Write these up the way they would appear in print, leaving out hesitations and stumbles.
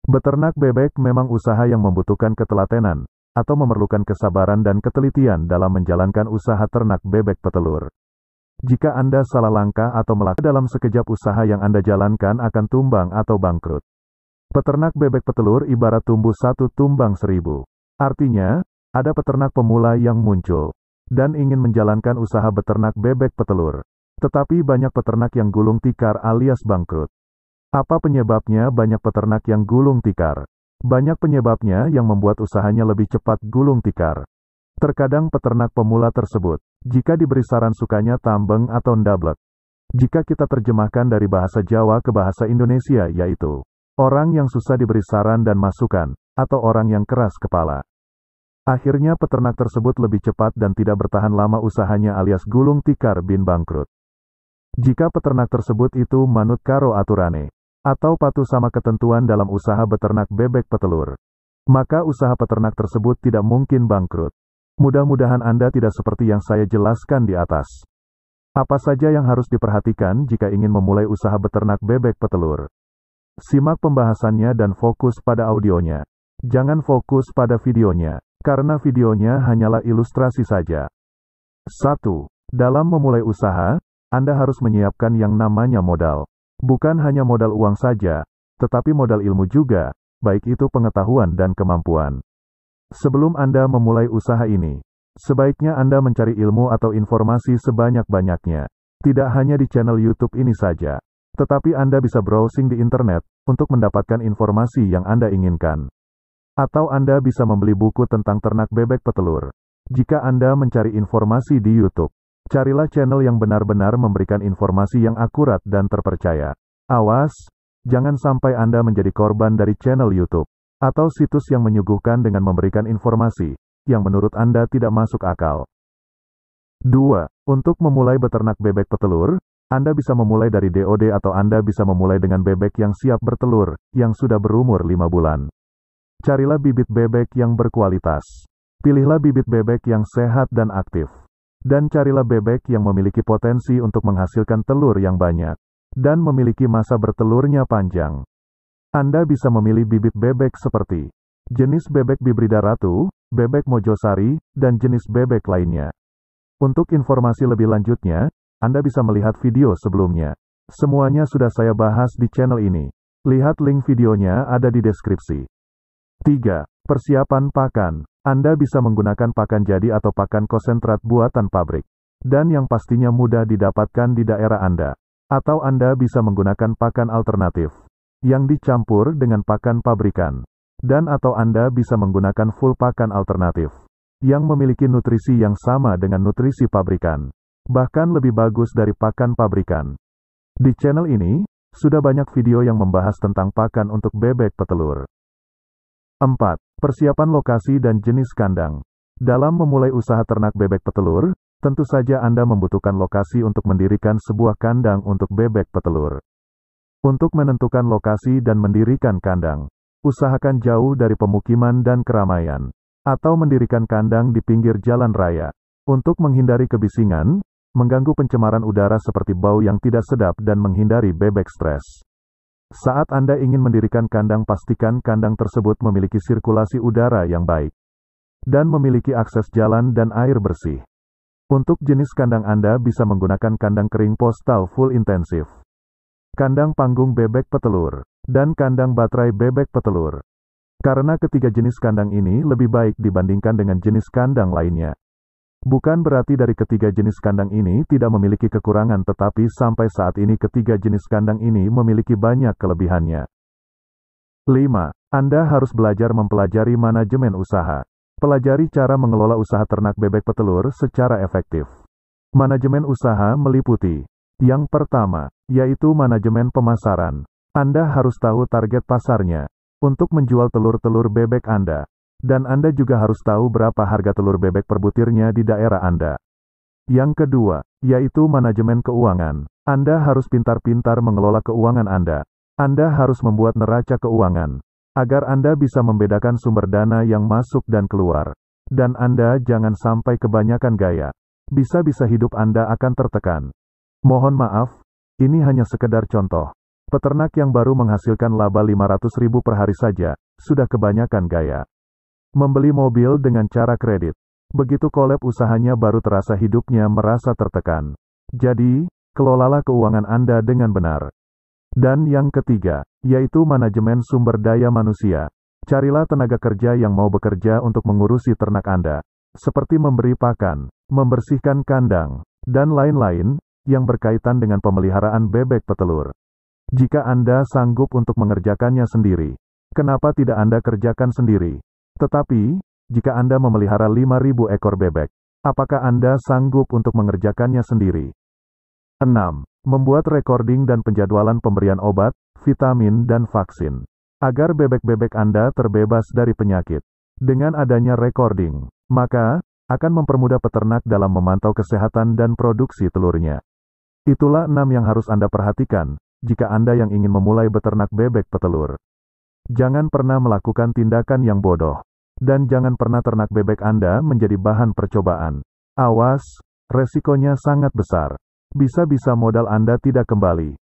Beternak bebek memang usaha yang membutuhkan ketelatenan, atau memerlukan kesabaran dan ketelitian dalam menjalankan usaha ternak bebek petelur. Jika Anda salah langkah atau melangkah dalam sekejap, usaha yang Anda jalankan akan tumbang atau bangkrut. Peternak bebek petelur ibarat tumbuh satu tumbang seribu. Artinya, ada peternak pemula yang muncul dan ingin menjalankan usaha beternak bebek petelur. Tetapi banyak peternak yang gulung tikar alias bangkrut. Apa penyebabnya banyak peternak yang gulung tikar? Banyak penyebabnya yang membuat usahanya lebih cepat gulung tikar. Terkadang peternak pemula tersebut, jika diberi saran sukanya tambeng atau ndablek. Jika kita terjemahkan dari bahasa Jawa ke bahasa Indonesia yaitu, orang yang susah diberi saran dan masukan, atau orang yang keras kepala. Akhirnya peternak tersebut lebih cepat dan tidak bertahan lama usahanya alias gulung tikar bin bangkrut. Jika peternak tersebut itu manut karo aturane, atau patuh sama ketentuan dalam usaha beternak bebek petelur, maka usaha peternak tersebut tidak mungkin bangkrut. Mudah-mudahan Anda tidak seperti yang saya jelaskan di atas. Apa saja yang harus diperhatikan jika ingin memulai usaha beternak bebek petelur? Simak pembahasannya dan fokus pada audionya. Jangan fokus pada videonya, karena videonya hanyalah ilustrasi saja. 1. Dalam memulai usaha, Anda harus menyiapkan yang namanya modal. Bukan hanya modal uang saja, tetapi modal ilmu juga, baik itu pengetahuan dan kemampuan. Sebelum Anda memulai usaha ini, sebaiknya Anda mencari ilmu atau informasi sebanyak-banyaknya. Tidak hanya di channel YouTube ini saja, tetapi Anda bisa browsing di internet untuk mendapatkan informasi yang Anda inginkan. Atau Anda bisa membeli buku tentang ternak bebek petelur. Jika Anda mencari informasi di YouTube, carilah channel yang benar-benar memberikan informasi yang akurat dan terpercaya. Awas, jangan sampai Anda menjadi korban dari channel YouTube atau situs yang menyuguhkan dengan memberikan informasi yang menurut Anda tidak masuk akal. 2. Untuk memulai beternak bebek petelur, Anda bisa memulai dari DOD atau Anda bisa memulai dengan bebek yang siap bertelur, yang sudah berumur 5 bulan. Carilah bibit bebek yang berkualitas. Pilihlah bibit bebek yang sehat dan aktif. Dan carilah bebek yang memiliki potensi untuk menghasilkan telur yang banyak, dan memiliki masa bertelurnya panjang. Anda bisa memilih bibit bebek seperti jenis bebek Bibrida Ratu, bebek Mojosari, dan jenis bebek lainnya. Untuk informasi lebih lanjutnya, Anda bisa melihat video sebelumnya. Semuanya sudah saya bahas di channel ini. Lihat link videonya ada di deskripsi. 3. Persiapan pakan. Anda bisa menggunakan pakan jadi atau pakan konsentrat buatan pabrik, dan yang pastinya mudah didapatkan di daerah Anda. Atau Anda bisa menggunakan pakan alternatif, yang dicampur dengan pakan pabrikan. Dan atau Anda bisa menggunakan full pakan alternatif, yang memiliki nutrisi yang sama dengan nutrisi pabrikan. Bahkan lebih bagus dari pakan pabrikan. Di channel ini, sudah banyak video yang membahas tentang pakan untuk bebek petelur. 4. Persiapan lokasi dan jenis kandang. Dalam memulai usaha ternak bebek petelur, tentu saja Anda membutuhkan lokasi untuk mendirikan sebuah kandang untuk bebek petelur. Untuk menentukan lokasi dan mendirikan kandang, usahakan jauh dari pemukiman dan keramaian, atau mendirikan kandang di pinggir jalan raya. Untuk menghindari kebisingan, mengganggu pencemaran udara seperti bau yang tidak sedap dan menghindari bebek stres. Saat Anda ingin mendirikan kandang, pastikan kandang tersebut memiliki sirkulasi udara yang baik dan memiliki akses jalan dan air bersih. Untuk jenis kandang Anda bisa menggunakan kandang kering postal full intensif, kandang panggung bebek petelur, dan kandang baterai bebek petelur. Karena ketiga jenis kandang ini lebih baik dibandingkan dengan jenis kandang lainnya. Bukan berarti dari ketiga jenis kandang ini tidak memiliki kekurangan, tetapi sampai saat ini ketiga jenis kandang ini memiliki banyak kelebihannya. 5. Anda harus belajar mempelajari manajemen usaha. Pelajari cara mengelola usaha ternak bebek petelur secara efektif. Manajemen usaha meliputi: yang pertama, yaitu manajemen pemasaran. Anda harus tahu target pasarnya untuk menjual telur-telur bebek Anda. Dan Anda juga harus tahu berapa harga telur bebek per butirnya di daerah Anda. Yang kedua, yaitu manajemen keuangan. Anda harus pintar-pintar mengelola keuangan Anda. Anda harus membuat neraca keuangan, agar Anda bisa membedakan sumber dana yang masuk dan keluar. Dan Anda jangan sampai kebanyakan gaya. Bisa-bisa hidup Anda akan tertekan. Mohon maaf, ini hanya sekedar contoh. Peternak yang baru menghasilkan laba 500.000 per hari saja, sudah kebanyakan gaya. Membeli mobil dengan cara kredit. Begitu collab usahanya baru terasa hidupnya merasa tertekan. Jadi, kelolalah keuangan Anda dengan benar. Dan yang ketiga, yaitu manajemen sumber daya manusia. Carilah tenaga kerja yang mau bekerja untuk mengurusi ternak Anda, seperti memberi pakan, membersihkan kandang, dan lain-lain, yang berkaitan dengan pemeliharaan bebek petelur. Jika Anda sanggup untuk mengerjakannya sendiri, kenapa tidak Anda kerjakan sendiri? Tetapi, jika Anda memelihara 5.000 ekor bebek, apakah Anda sanggup untuk mengerjakannya sendiri? 6. Membuat recording dan penjadwalan pemberian obat, vitamin dan vaksin, agar bebek-bebek Anda terbebas dari penyakit. Dengan adanya recording, maka, akan mempermudah peternak dalam memantau kesehatan dan produksi telurnya. Itulah 6 yang harus Anda perhatikan, jika Anda yang ingin memulai beternak bebek petelur. Jangan pernah melakukan tindakan yang bodoh. Dan jangan pernah ternak bebek Anda menjadi bahan percobaan. Awas, resikonya sangat besar. Bisa-bisa modal Anda tidak kembali.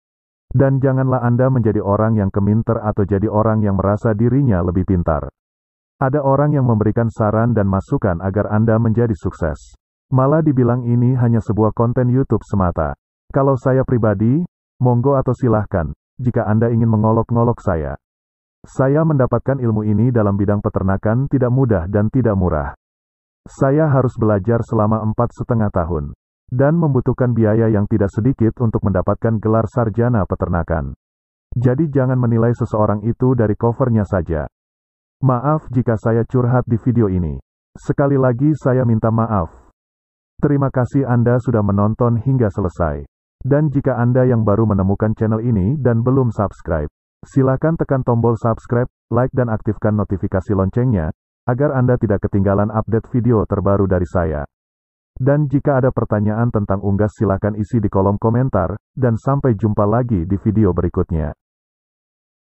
Dan janganlah Anda menjadi orang yang keminter atau jadi orang yang merasa dirinya lebih pintar. Ada orang yang memberikan saran dan masukan agar Anda menjadi sukses. Malah dibilang ini hanya sebuah konten YouTube semata. Kalau saya pribadi, monggo atau silahkan, jika Anda ingin mengolok-ngolok saya. Saya mendapatkan ilmu ini dalam bidang peternakan tidak mudah dan tidak murah. Saya harus belajar selama 4,5 tahun, dan membutuhkan biaya yang tidak sedikit untuk mendapatkan gelar sarjana peternakan. Jadi jangan menilai seseorang itu dari covernya saja. Maaf jika saya curhat di video ini. Sekali lagi saya minta maaf. Terima kasih Anda sudah menonton hingga selesai. Dan jika Anda yang baru menemukan channel ini dan belum subscribe, silakan tekan tombol subscribe, like dan aktifkan notifikasi loncengnya, agar Anda tidak ketinggalan update video terbaru dari saya. Dan jika ada pertanyaan tentang unggas silakan isi di kolom komentar, dan sampai jumpa lagi di video berikutnya.